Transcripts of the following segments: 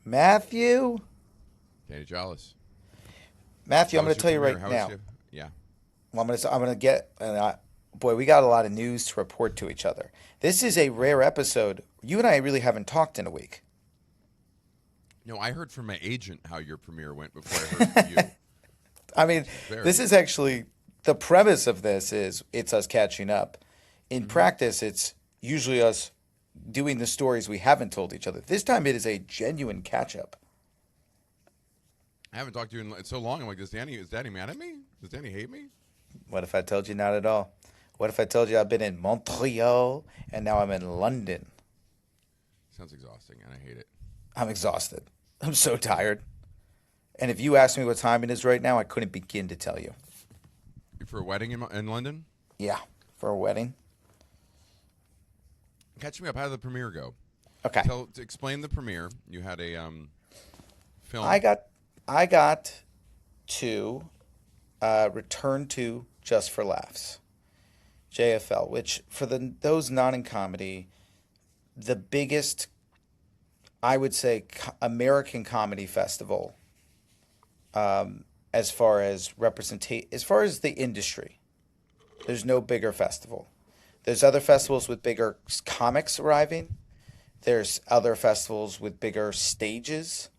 Matthew? Danny Jollis. Matthew, How I'm going was to your tell you premiere? right How was now. your? Yeah. Well, I'm going to get, boy, we got a lot of news to report to each other. This is a rare episode. You and I really haven't talked in a week. No, I heard from my agent how your premiere went before I heard from you. I mean, this Very. is actually the premise of this is it's us catching up. In practice, it's usually us doing the stories we haven't told each other. This time it is a genuine catch up. I haven't talked to you in so long. I'm like, is Danny mad at me? Does Danny hate me? What if I told you not at all? What if I told you I've been in Montreal and now I'm in London? Sounds exhausting, and I hate it. I'm exhausted. I'm so tired. And if you asked me what time it is right now, I couldn't begin to tell you. You for a wedding in London? Yeah, for a wedding. Catch me up. How did the premiere go? Okay. To explain the premiere. You had a film. I got to return to Just for Laughs, JFL, which for those not in comedy, the biggest, I would say, American comedy festival, as far as as far as the industry. There's no bigger festival. There's other festivals with bigger comics arriving. There's other festivals with bigger stages,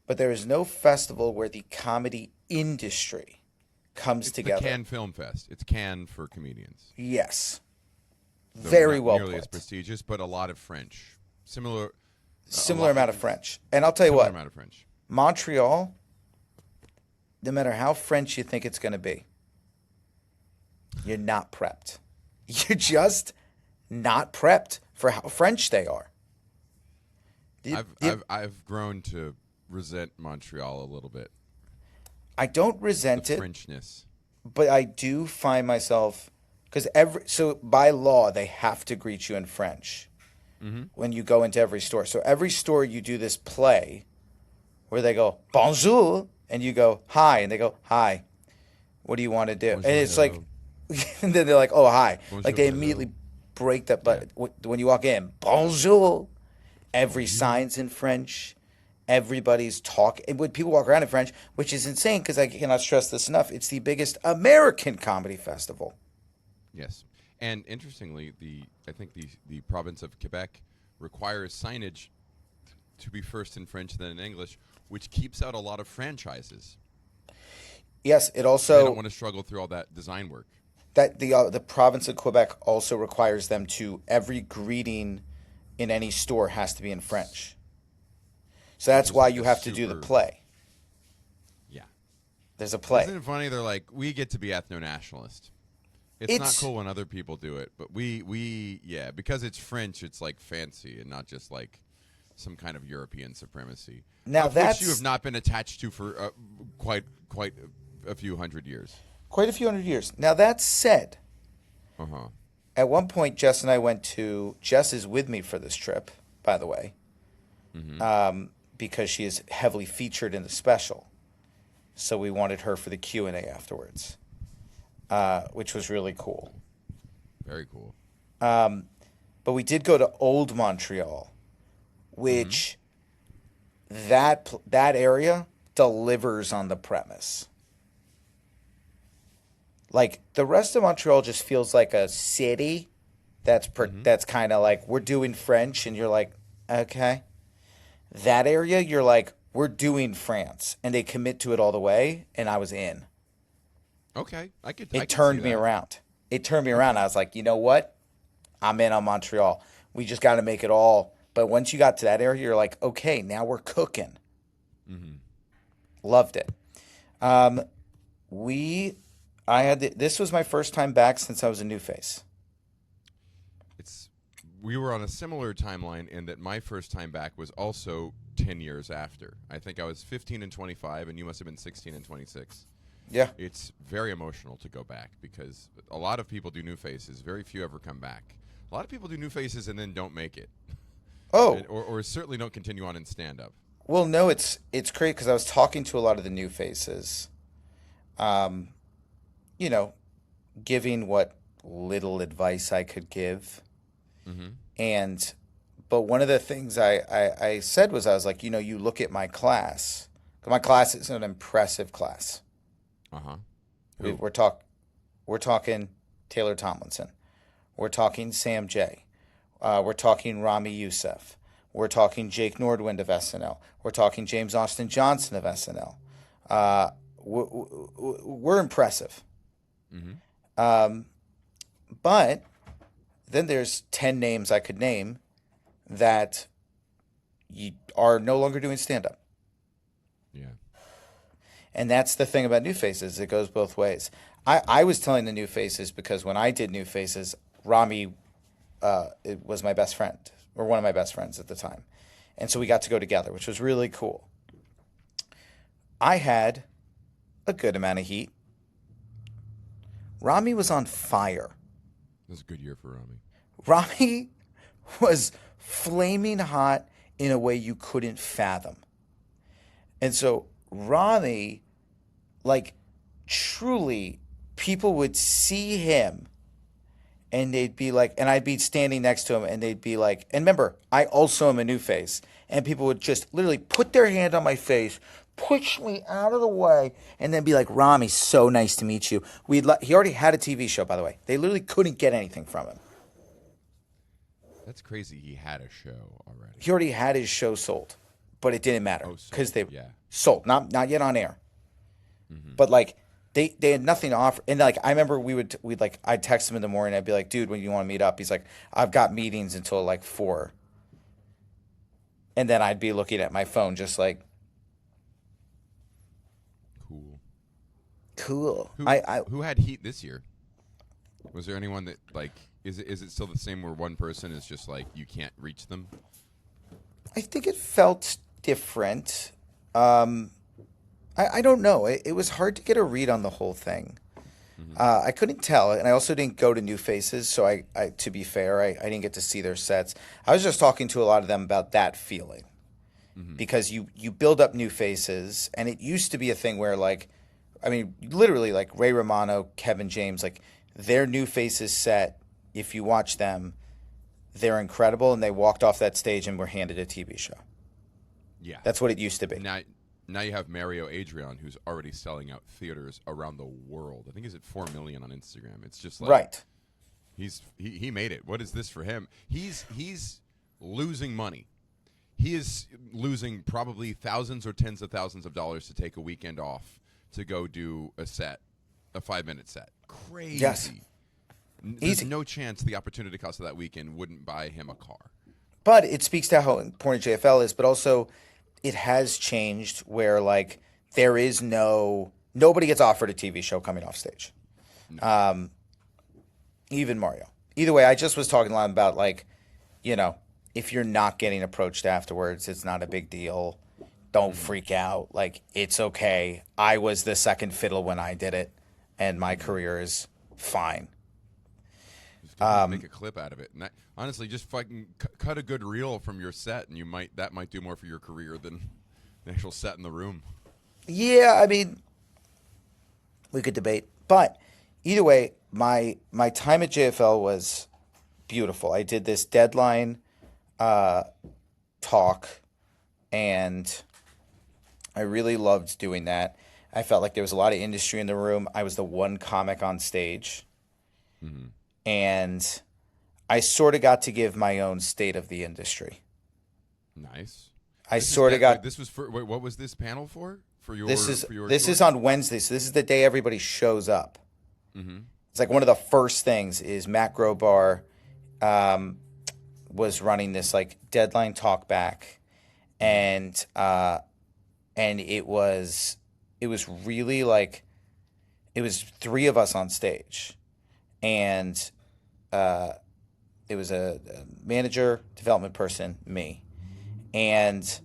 but there is no festival where the comedy industry comes It's together. the Cannes Film Fest. It's Cannes for comedians. Yes. So Very not well nearly put. as prestigious, but a lot of French. Similar amount of French. And I'll tell you Similar what, amount of French. Montreal, no matter how French you think it's going to be, you're not prepped. You're just not prepped for how French they are. I've grown to resent Montreal a little bit. I don't The resent it, Frenchness. but I do find myself because so by law they have to greet you in French when you go into every store. So every store you do this play where they go bonjour and you go hi and they go hi. What do you want to do? Bonjour, And it's like, hello. and then they're like, oh hi. Bonjour, Like they hello. immediately break that. But when you walk in, bonjour, every sign's in French. Everybody's talking. When people walk around in French, which is insane because I cannot stress this enough. It's the biggest American comedy festival. Yes. And interestingly, I think the province of Quebec requires signage to be first in French then in English, which keeps out a lot of franchises. Yes, it They don't also want to struggle through all that design work. that the province of Quebec also requires them to every greeting in any store has to be in French. So that's is why like you a have to do the super- play. Yeah. There's a play. Isn't it funny? They're like, we get to be ethno-nationalist. It's not cool when other people do it, but yeah, because it's French, it's like fancy and not just like some kind of European supremacy. Now of which that's you have not been attached to for quite a few hundred years. quite a few hundred years. Now that said, Uh-huh. at one point Jess and I went to Jess is with me for this trip, by the way, because she is heavily featured in the special. So we wanted her for the Q&A afterwards, which was really cool. Very cool. But we did go to Old Montreal, which that area delivers on the premise. Like the rest of Montreal just feels like a city that's kind of like we're doing French and you're like, okay. That area you're like we're doing France and they commit to it all the way and I was in. Okay. I It could turned see me that. around. It turned me around. I was like, you know what? I'm in on Montreal. We just got to make it all. But once you got to that area, you're like, okay, now we're cooking. Loved it. This was my first time back since I was a new face. We were on a similar timeline in that my first time back was also 10 years after. I think I was 15 and 25, and you must have been 16 and 26. Yeah. It's very emotional to go back because a lot of people do new faces. Very few ever come back. A lot of people do new faces and then don't make it. Oh, Or certainly don't continue on in stand-up. well, no, it's great because I was talking to a lot of the new faces, you know, giving what little advice I could give. And but one of the things I said was I was like, you look at my class. My class is an impressive class. Uh-huh. We're talking Taylor Tomlinson. We're talking Sam J. We're talking Rami Youssef. We're talking Jake Nordwind of SNL. We're talking James Austin Johnson of SNL. We're impressive. But then there's 10 names I could name that are no longer doing stand-up. Yeah. And that's the thing about New Faces. It goes both ways. I was telling the New Faces because when I did New Faces, Rami it was my best friend, or one of my best friends at the time. And so we got to go together, which was really cool. I had a good amount of heat. Rami was on fire. It was a good year for Rami. Rami was flaming hot in a way you couldn't fathom. And so Rami, like, truly, people would see him and they'd be like, and I'd be standing next to him and they'd be like, and remember, I also am a new face. And people would just literally put their hand on my face, push me out of the way, and then be like, Rami, so nice to meet you. He already had a TV show, by the way. They literally couldn't get anything from him. That's crazy. He had a show already. He already had his show sold, but it didn't matter because they yeah. sold, not yet on air. But like they had nothing to offer. And like I remember we'd like I'd text him in the morning. I'd be like, dude, when you want to meet up? He's like, I've got meetings until like 4. And then I'd be looking at my phone, just like, cool. Who had heat this year? Was there anyone that like? Is it still the same where one person is just like you can't reach them? I think it felt different. I don't know. It was hard to get a read on the whole thing. I couldn't tell, and I also didn't go to New Faces, so I to be fair, I didn't get to see their sets. I was just talking to a lot of them about that feeling. Because you build up New Faces, and it used to be a thing where, like, I mean, literally, like, Ray Romano, Kevin James, like, their New Faces set, if you watch them, they're incredible, and they walked off that stage and were handed a TV show. Yeah. That's what it used to be. Now you have Mario Adrian, who's already selling out theaters around the world. I think he's at 4 million on Instagram. It's just like right. He made it. What is this for him? He's losing money. He is losing probably thousands or tens of thousands of dollars to take a weekend off to go do a 5-minute set. Crazy. Yes. There's no chance the opportunity cost of that weekend wouldn't buy him a car. But it speaks to how important JFL is, but also it has changed where, like, there is nobody gets offered a TV show coming off stage. No. Even Mario. Either way, I just was talking a lot about, like, if you're not getting approached afterwards, it's not a big deal. Don't freak out. Like, it's okay. I was the second fiddle when I did it, and my career is fine. Just make a clip out of it. And honestly, just fucking cut a good reel from your set, and that might do more for your career than the actual set in the room. Yeah, I mean, we could debate. But either way, my time at JFL was beautiful. I did this deadline talk, and I really loved doing that. I felt like there was a lot of industry in the room. I was the one comic on stage. And I sort of got to give my own state of the industry. Nice. This was for what was this panel for? This is on Wednesday, so this is the day everybody shows up. It's like one of the first things is Matt Grobar was running this like deadline talk back, and it was really like it was 3 of us on stage, and it was a manager, development person, me, and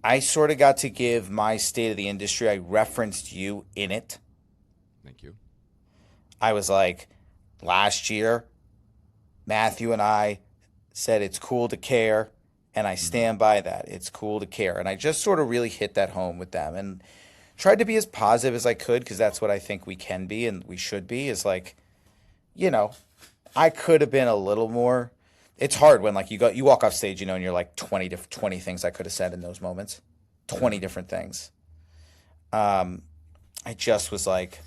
I sort of got to give my state of the industry. I referenced you in it. Thank you. I was like, last year, Matthew and I said it's cool to care, and I stand by that. It's cool to care. And I just sort of really hit that home with them and tried to be as positive as I could, because that's what I think we can be and we should be, is like, I could have been a little more. it's hard when like you walk off stage, and you're like 20 things I could have said in those moments, 20 different things. I just was like,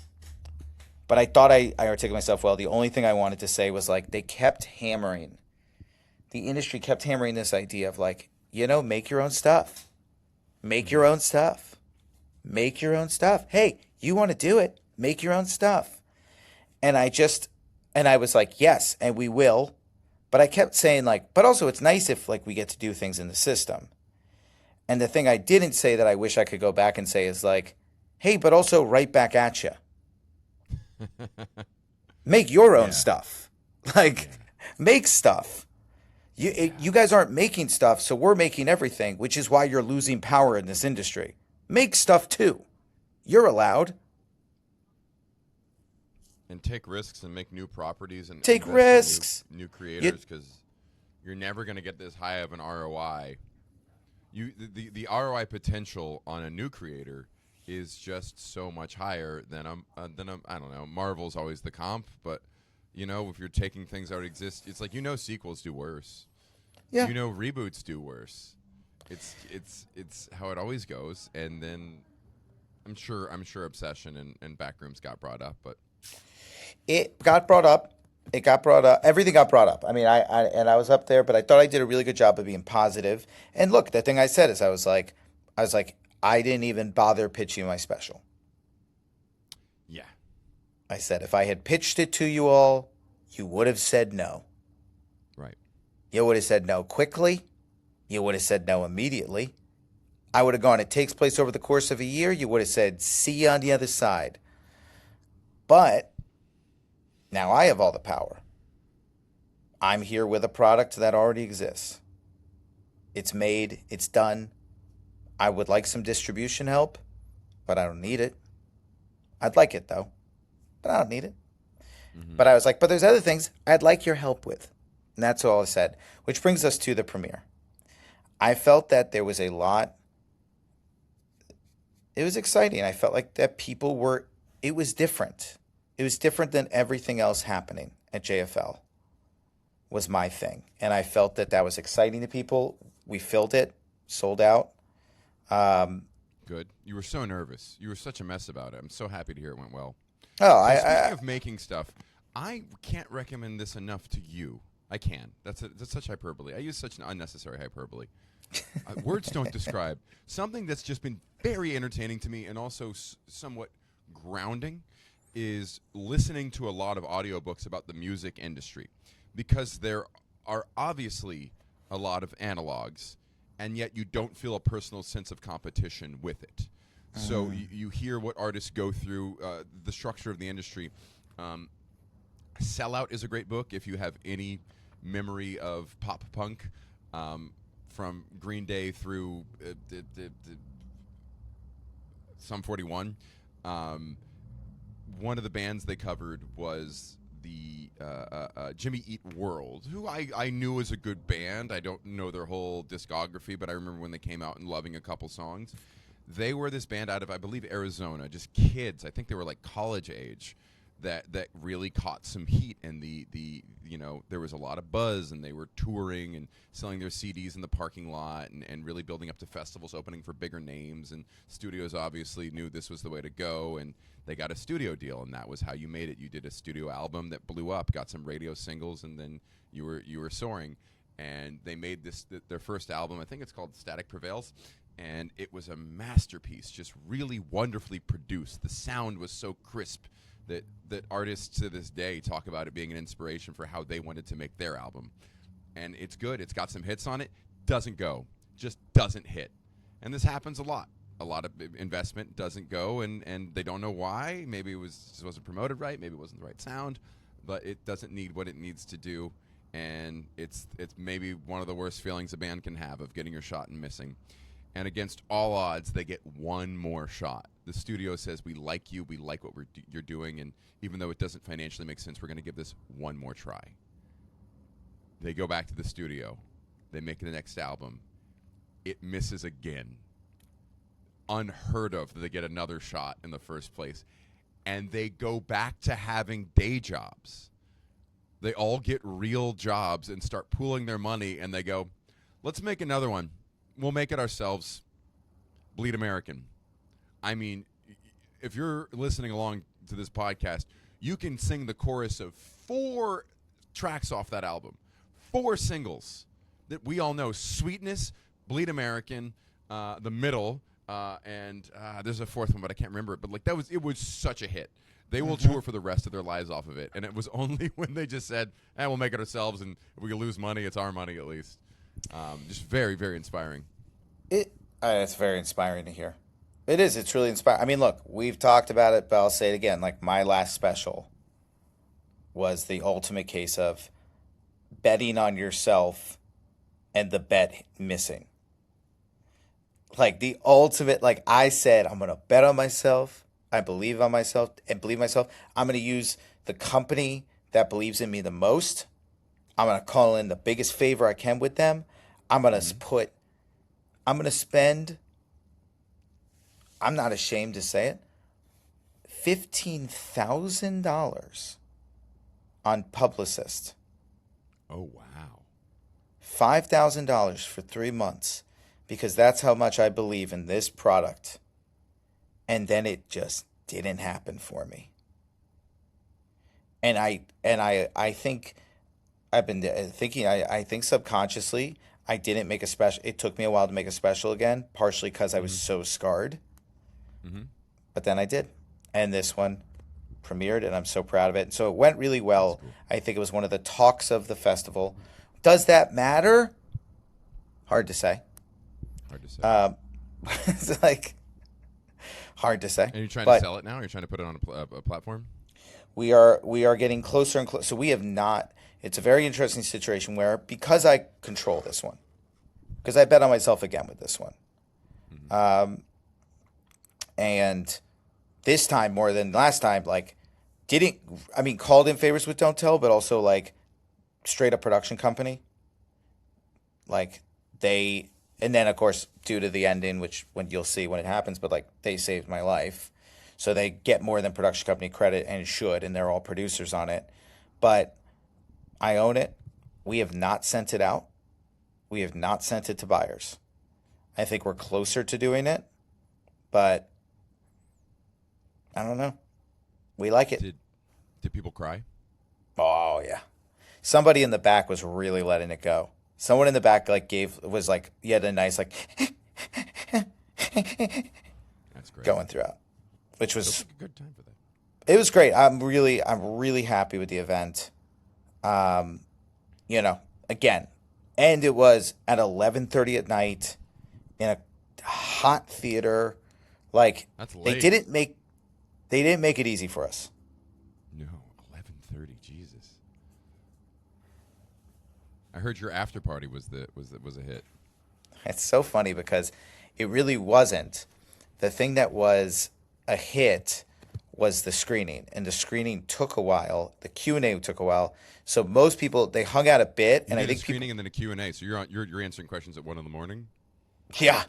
but I thought I articulated myself well. The only thing I wanted to say was like the industry kept hammering this idea of like, make your own stuff, make your own stuff, make your own stuff. Hey, you want to do it? Make your own stuff. And I was like, yes, and we will. But I kept saying like, but also it's nice if like we get to do things in the system. And the thing I didn't say that I wish I could go back and say is like, hey, but also right back at you. Make your own stuff. Like, make stuff. You guys aren't making stuff, so we're making everything, which is why you're losing power in this industry. Make stuff too. You're allowed. And take risks and make new properties and take risks. New creators, because you're never going to get this high of an ROI. The ROI potential on a new creator is just so much higher than I don't know. Marvel's always the comp, but if you're taking things that already exist, it's like sequels do worse. Yeah. Reboots do worse. It's how it always goes. And then I'm sure Obsession and Backrooms got brought up, but it got brought up. It got brought up. Everything got brought up. I mean, I was up there, but I thought I did a really good job of being positive. And look, the thing I said is I was like, I didn't even bother pitching my special. Yeah. I said, if I had pitched it to you all, you would have said no. Right. You would have said no quickly. You would have said no immediately. I would have gone, it takes place over the course of a year. You would have said, see you on the other side. But now I have all the power. I'm here with a product that already exists. It's made. It's done. I would like some distribution help, but I don't need it. I'd like it, though, but I don't need it. Mm-hmm. But I was like, but there's other things I'd like your help with. And that's all I said, which brings us to the premiere. I felt that there was a lot. It was exciting. I felt like that it was different. It was different than everything else happening at JFL was my thing. And I felt that was exciting to people. We filled it, sold out. Good. You were so nervous. You were such a mess about it. I'm so happy to hear it went well. Oh, Speaking of making stuff, I can't recommend this enough to you. I can. That's such hyperbole. I use such an unnecessary hyperbole. Words don't describe something that's just been very entertaining to me and also somewhat grounding is listening to a lot of audiobooks about the music industry, because there are obviously a lot of analogs, and yet you don't feel a personal sense of competition with it. So you hear what artists go through, the structure of the industry. Sellout is a great book if you have any memory of pop punk, from Green Day through Sum 41. One of the bands they covered was the Jimmy Eat World, who I knew was a good band. I don't know their whole discography, but I remember when they came out and loving a couple songs. They were this band out of, I believe, Arizona, just kids. I think they were like college age, that really caught some heat, and there was a lot of buzz, and they were touring and selling their CDs in the parking lot and really building up to festivals, opening for bigger names, and studios obviously knew this was the way to go, and they got a studio deal, and that was how you made it. You did a studio album that blew up, got some radio singles, and then you were soaring. And they made their first album, I think it's called Static Prevails, and it was a masterpiece, just really wonderfully produced. The sound was so crisp that artists to this day talk about it being an inspiration for how they wanted to make their album. And it's good. It's got some hits on it. Doesn't go. Just doesn't hit. And this happens a lot. A lot of investment doesn't go, and they don't know why. Maybe it just wasn't promoted right. Maybe it wasn't the right sound. But it doesn't need what it needs to do. And it's maybe one of the worst feelings a band can have, of getting your shot and missing. And against all odds, they get one more shot. The studio says, we like you, we like what you're doing, and even though it doesn't financially make sense, we're going to give this one more try. They go back to the studio. They make the next album. It misses again. Unheard of that they get another shot in the first place. And they go back to having day jobs. They all get real jobs and start pooling their money, and they go, let's make another one. We'll make it ourselves. Bleed American. I mean, if you're listening along to this podcast, you can sing the chorus of 4 tracks off that album. 4 singles that we all know. Sweetness, Bleed American, The Middle, and there's a 4th one, but I can't remember it. But like it was such a hit. They will tour for the rest of their lives off of it. And it was only when they just said, we'll make it ourselves, and if we lose money, it's our money at least. Just very, very inspiring. It's very inspiring to hear. It is. It's really inspiring. I mean, look, we've talked about it, but I'll say it again. Like, my last special was the ultimate case of betting on yourself and the bet missing. Like, the ultimate, like, I said, I'm going to bet on myself. I believe on myself and believe myself. I'm going to use the company that believes in me the most. I'm going to call in the biggest favor I can with them. I'm going to spend, I'm not ashamed to say it, $15,000 on publicist. Oh, wow. $5,000 for 3 months, because that's how much I believe in this product. And then it just didn't happen for me. And I think I've been thinking, I think subconsciously I didn't make a special. It took me a while to make a special again, partially because I was so scarred. But then I did. And this one premiered, and I'm so proud of it. So it went really well. Cool. I think it was one of the talks of the festival. Does that matter? Hard to say. It's like hard to say. And you're trying to sell it now? Or you're trying to put it on a platform? We are getting closer and closer. So we have not. It's a very interesting situation where, because I control this one, because I bet on myself again with this one, and this time more than last time, like, called in favors with Don't Tell, but also like straight up production company. Like and then of course due to the ending, which when you'll see when it happens, but like they saved my life. So they get more than production company credit, and should, and they're all producers on it. But I own it. We have not sent it out. We have not sent it to buyers. I think we're closer to doing it, but I don't know. We like it. Did people cry? Oh, yeah. Somebody in the back was really letting it go. Someone in the back you had a nice like That's great. Going throughout. Which was a good time for that. It was great. I'm really happy with the event. Again, and it was at 11:30 at night in a hot theater. Like, that's late. They didn't make it easy for us. No, 11:30. Jesus. I heard your after party was a hit. It's so funny because it really wasn't. The thing that was a hit was the screening, and the screening took a while. The Q&A took a while, so most people, they hung out a bit. And I think screening and then a Q&A. So you're answering questions at 1 a.m. Yeah,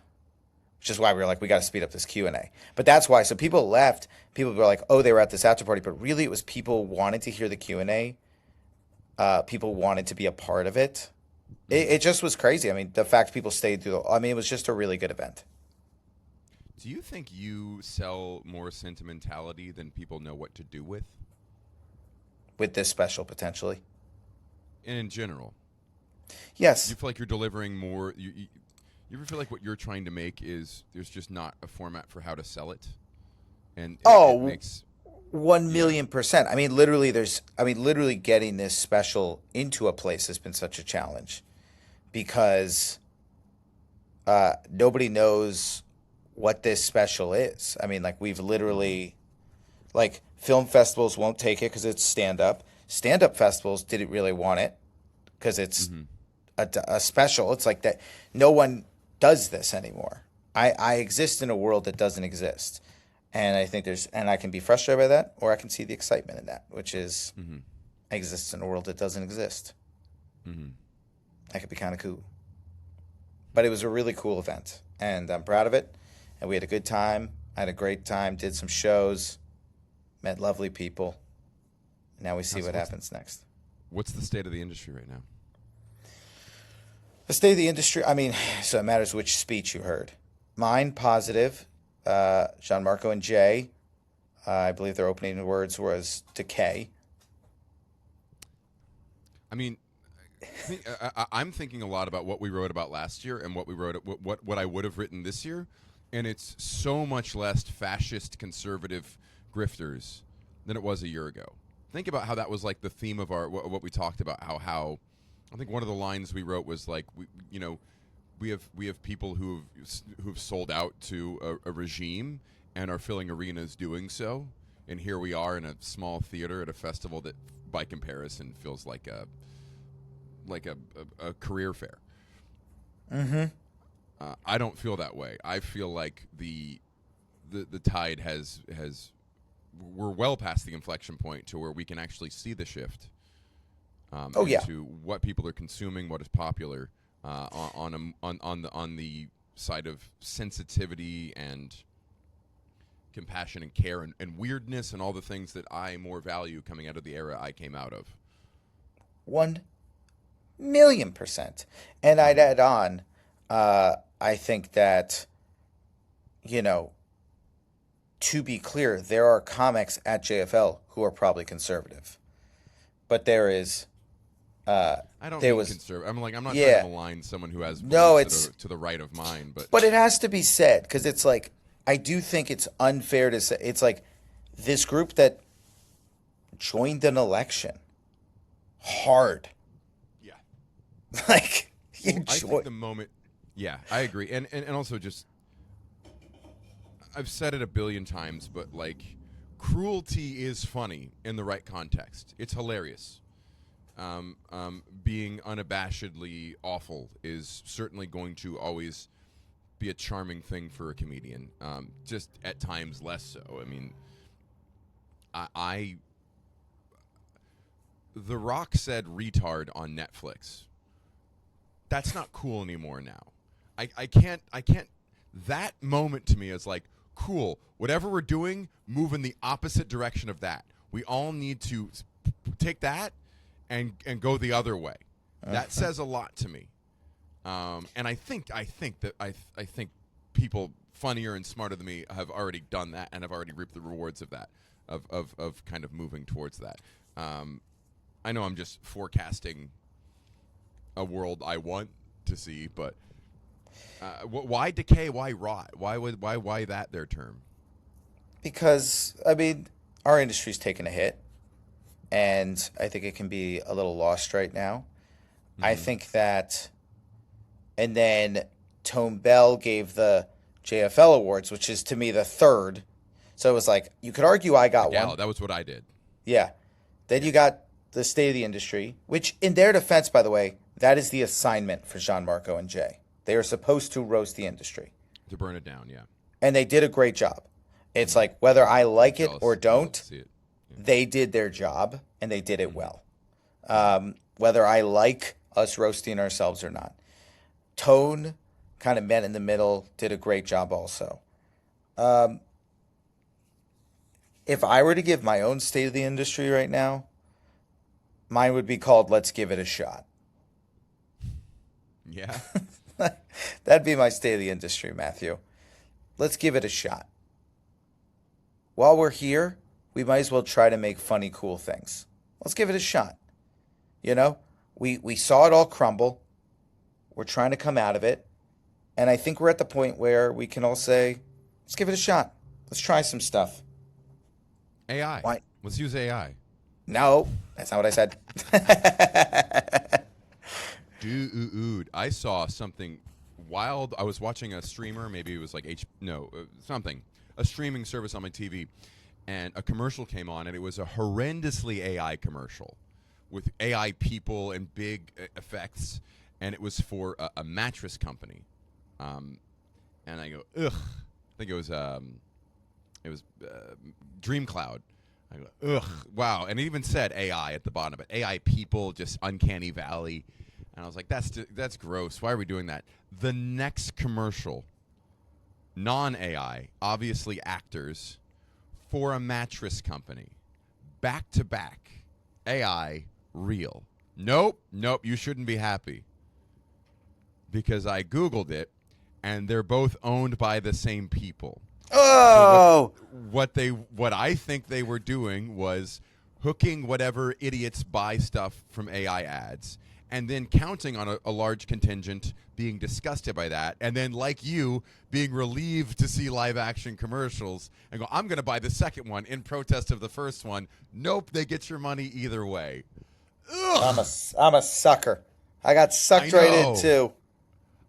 which is why we were like, we got to speed up this Q&A. But that's why. So people left. People were like, oh, they were at this after party, but really it was people wanted to hear the Q&A. People wanted to be a part of it. It just was crazy. I mean, the fact people stayed through. It was just a really good event. Do you think you sell more sentimentality than people know what to do with? With this special, potentially. And in general? Yes. You feel like you're delivering more. You ever feel like what you're trying to make is there's just not a format for how to sell it? And it makes 1,000,000%. Literally getting this special into a place has been such a challenge because nobody knows what this special is. We've literally, film festivals won't take it because it's stand-up. Stand-up festivals didn't really want it because it's a special. It's like that. No one does this anymore. I exist in a world that doesn't exist. And I think I can be frustrated by that, or I can see the excitement in that, which is I exist in a world that doesn't exist. That could be kind of cool. But it was a really cool event, and I'm proud of it. And we had a good time. I had a great time, did some shows, met lovely people. Now we see what happens next. What's the state of the industry right now? The state of the industry, I mean, so it matters which speech you heard. Mine, positive. Gianmarco and Jay, I believe their opening words was decay. I mean, I'm thinking a lot about what we wrote about last year and what we wrote, what I would have written this year, and it's so much less fascist, conservative grifters than it was a year ago. Think about how that was like the theme of our what we talked about. How I think one of the lines we wrote was like we have people who've sold out to a regime and are filling arenas doing so, and here we are in a small theater at a festival that, by comparison, feels like a career fair. Mm-hmm. I don't feel that way. I feel like the tide has we're well past the inflection point to where we can actually see the shift into what people are consuming, what is popular on the side of sensitivity and compassion and care and weirdness and all the things that I more value coming out of the era I came out of. 1,000,000%. And I'd add on, I think that, to be clear, there are comics at JFL who are probably conservative. But there is. I don't mean conservative. I'm not trying to malign someone who has beliefs to the right of mine, but it has to be said because it's like I do think it's unfair to say it's like this group that joined an election hard. Yeah, like I think the moment. Yeah, I agree, and also just I've said it a billion times, but like cruelty is funny in the right context. It's hilarious. Being unabashedly awful is certainly going to always be a charming thing for a comedian. Just at times less so. I mean, The Rock said retard on Netflix. That's not cool anymore now. I can't. That moment to me is like, cool. Whatever we're doing, move in the opposite direction of that. We all need to take that and go the other way. That says a lot to me. And I think people funnier and smarter than me have already done that and have already reaped the rewards of that, of kind of moving towards that. I know I'm just forecasting a world I want to see, but why decay? Why rot? Why that their term? Because I mean, our industry's taken a hit, and I think it can be a little lost right now. Mm-hmm. I think that, and then Tone Bell gave the JFL awards, which is to me the third. So it was like you could argue I got one. That was what I did. Yeah. Then you got the state of the industry, which in their defense, by the way, that is the assignment for Gianmarco and Jay. They are supposed to roast the industry. To burn it down, yeah. And they did a great job. It's like whether I like it or don't, they did their job and they did it well. Whether I like us roasting ourselves or not. Tone kind of met in the middle, did a great job also. If I were to give my own state of the industry right now, mine would be called Let's Give It a Shot. Yeah. That'd be my state of the industry, Matthew. Let's give it a shot. While we're here, we might as well try to make funny, cool things. Let's give it a shot. You know, we saw it all crumble. We're trying to come out of it. And I think we're at the point where we can all say, let's give it a shot. Let's try some stuff. AI. Why? Let's use AI. No, that's not what I said. Dude, I saw something wild. I was watching a streamer, maybe it was like a streaming service on my TV, and a commercial came on, and it was a horrendously AI commercial with AI people and big effects, and it was for a mattress company. And I go, ugh. I think it was Dream Cloud. I go, ugh, wow. And it even said AI at the bottom of it. AI people, just uncanny valley. And I was like, that's gross. Why are we doing that? The next commercial, non-AI, obviously actors, for a mattress company, back to back, AI, real. Nope. You shouldn't be happy. Because I Googled it, and they're both owned by the same people. Oh! So what I think they were doing was hooking whatever idiots buy stuff from AI ads, and then counting on a large contingent being disgusted by that, and then, like you, being relieved to see live-action commercials and go, I'm going to buy the second one in protest of the first one. Nope, they get your money either way. Ugh. I'm a sucker. I got sucked right in, too.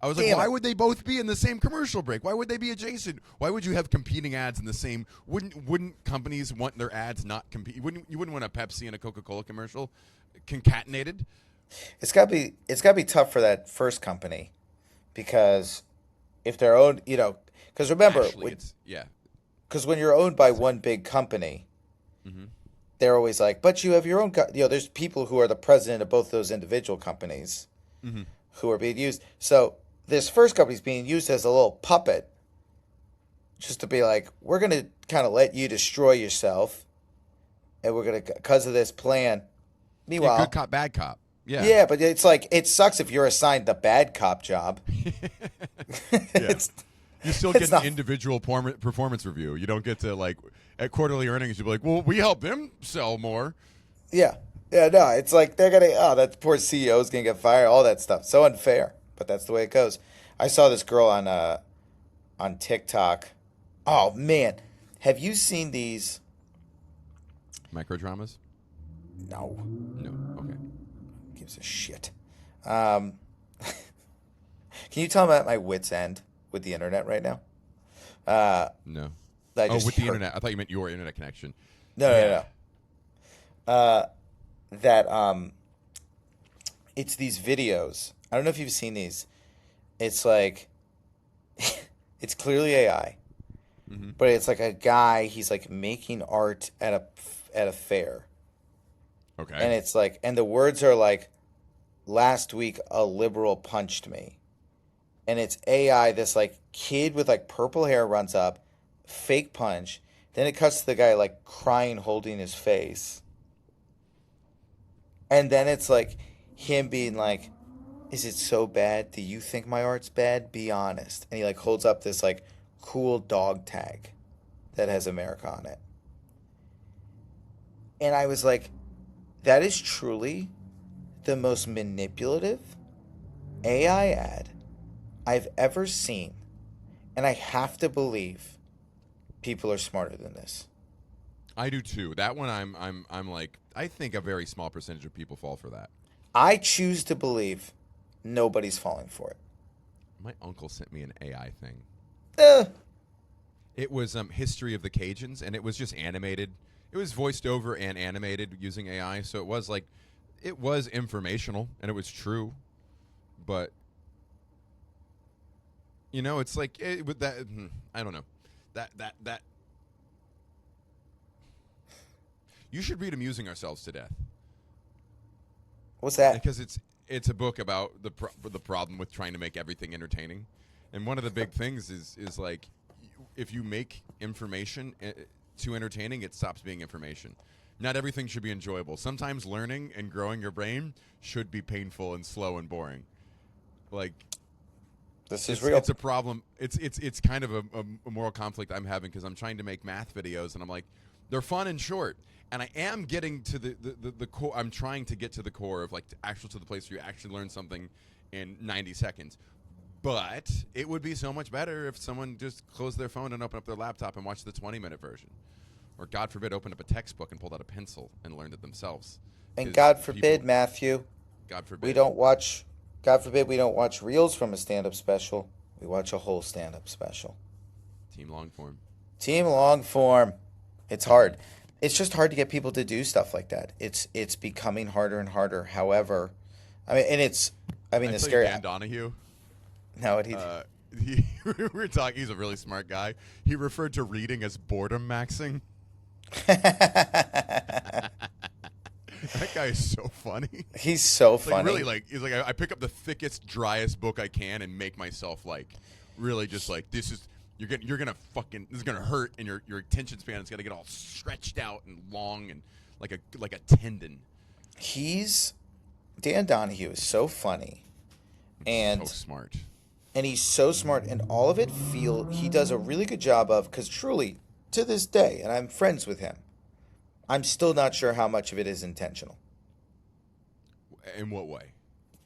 I was like, why would they both be in the same commercial break? Why would they be adjacent? Why would you have competing ads in the same? Wouldn't companies want their ads not compete? You wouldn't want a Pepsi and a Coca-Cola commercial concatenated? It's got to be tough for that first company, because if they're owned, because remember, because when you're owned by one big company, they're always like, but you have your own. There's people who are the president of both those individual companies who are being used. So this first company is being used as a little puppet, just to be like, we're going to kind of let you destroy yourself, and we're going to, because of this plan. Meanwhile, good cop, bad cop. Yeah. Yeah, but it's like, it sucks if you're assigned the bad cop job. You still get an individual performance review. You don't get to, like, at quarterly earnings, you'll be like, well, we help them sell more. Yeah. Yeah, no, it's like they're going to, that poor CEO is going to get fired, all that stuff. So unfair, but that's the way it goes. I saw this girl on TikTok. Oh, man. Have you seen these? Microdramas? No. No, okay. Gives a shit. Can you tell me at my wit's end with the internet right now? No. With the internet. I thought you meant your internet connection. No. It's these videos. I don't know if you've seen these. It's like, it's clearly AI, but it's like a guy. He's like making art at a fair. Okay. And it's like, and the words are like, last week a liberal punched me. And it's AI, this like kid with like purple hair runs up, fake punch. Then it cuts to the guy like crying, holding his face. And then it's like him being like, is it so bad? Do you think my art's bad? Be honest. And he like holds up this like cool dog tag that has America on it. And I was like, that is truly the most manipulative AI ad I've ever seen. And I have to believe people are smarter than this. I do too. That one I'm like, I think a very small percentage of people fall for that. I choose to believe nobody's falling for it. My uncle sent me an AI thing. Eh. It was History of the Cajuns, and it was just animated. It was voiced over and animated using AI, so it was informational and it was true, but it's like with that. I don't know that you should read Amusing Ourselves to Death. What's that? Because it's a book about the problem with trying to make everything entertaining, and one of the big things is like, if you make information too entertaining, it stops being information. Not everything should be enjoyable. Sometimes learning and growing your brain should be painful and slow and boring. Like, this is real. It's a problem. It's kind of a moral conflict I'm having, because I'm trying to make math videos, and I'm like, they're fun and short, and I am getting to the core. I'm trying to get to the core of, like, to the place where you actually learn something in 90 seconds. But it would be so much better if someone just closed their phone and opened up their laptop and watched the 20-minute version. Or, God forbid, opened up a textbook and pulled out a pencil and learned it themselves. And God forbid, Matthew, God forbid, we don't watch reels from a stand-up special. We watch a whole stand-up special. Team long form. It's hard. It's just hard to get people to do stuff like that. It's becoming harder and harder. However, the scary. Dan Donahue. No, what we were talking. He's a really smart guy. He referred to reading as boredom maxing. That guy is so funny. He's so funny. Really, like, he's like, I pick up the thickest, driest book I can and make myself, like, really just like, this is this is gonna hurt, and your attention span is gonna get all stretched out and long and like a tendon. Dan Donahue is so funny, So and smart. he's so smart, and all of it he does a really good job of, because truly, to this day, and I'm friends with him, I'm still not sure how much of it is intentional. In what way?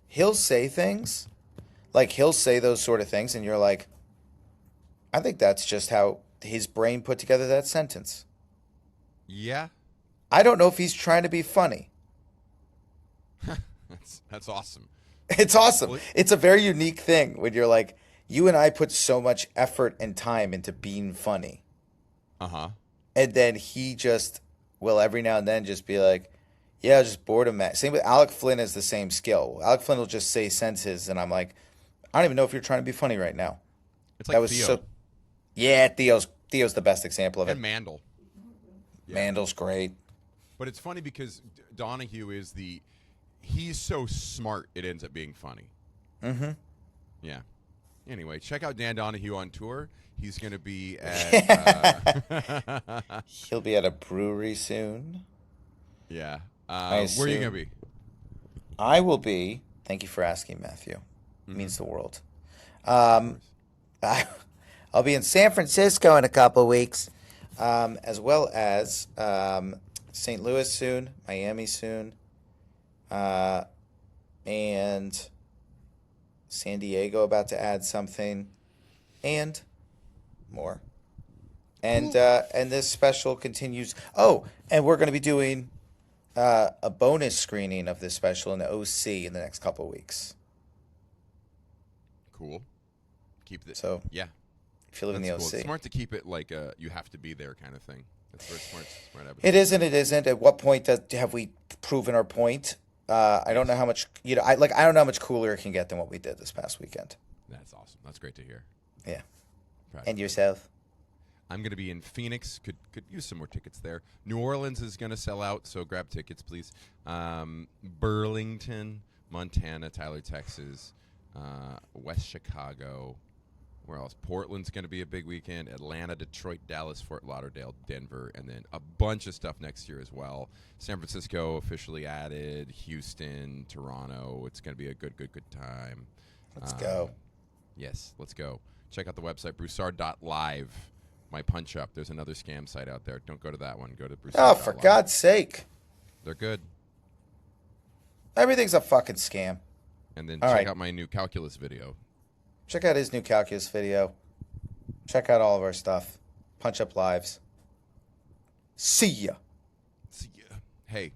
He'll say things, like he'll say those sort of things, and you're like, I think that's just how his brain put together that sentence. Yeah. I don't know if he's trying to be funny. That's awesome. It's awesome. Well, It's a very unique thing when you're like, you and I put so much effort and time into being funny. uh-huh. And then he just will every now and then just be like, yeah, just boredom match. Same with Alec Flynn has the same skill. Alec Flynn will just say sentences, and I'm like, I don't even know if you're trying to be funny right now. It's like Theo. Yeah, Theo's the best example of it. And Mandel. Yeah. Mandel's great. But it's funny because Donahue he's so smart it ends up being funny. Mm-hmm. Yeah. Anyway, check out Dan Donahue on tour. He's going to be at... He'll be at a brewery soon. Yeah. Where are you going to be? I will be. Thank you for asking, Matthew. It means the world. I'll be in San Francisco in a couple weeks, as well as St. Louis soon, Miami soon, and San Diego about to add something, and more. And this special continues. Oh, and we're going to be doing a bonus screening of this special in the OC in the next couple of weeks. Cool. Keep this. So yeah. If you live in the OC. Cool. It's smart to keep it like you have to be there kind of thing. That's very smart. It isn't. It isn't. At what point have we proven our point? I don't know how much. I don't know how much cooler it can get than what we did this past weekend. That's awesome. That's great to hear. Yeah. Proud And yourself? I'm going to be in Phoenix. Could use some more tickets there. New Orleans is going to sell out, so grab tickets, please. Burlington, Montana, Tyler, Texas, West Chicago. Where else? Portland's going to be a big weekend. Atlanta, Detroit, Dallas, Fort Lauderdale, Denver, and then a bunch of stuff next year as well. San Francisco officially added. Houston, Toronto. It's going to be a good time. Let's go. Yes, let's go. Check out the website, broussard.live. My punch up. There's another scam site out there. Don't go to that one. Go to broussard.live. Oh, for God's sake. They're good. Everything's a fucking scam. And then All check right. out my new calculus video. Check out his new calculus video. Check out all of our stuff. Punch Up Lives. See ya. See ya. Hey,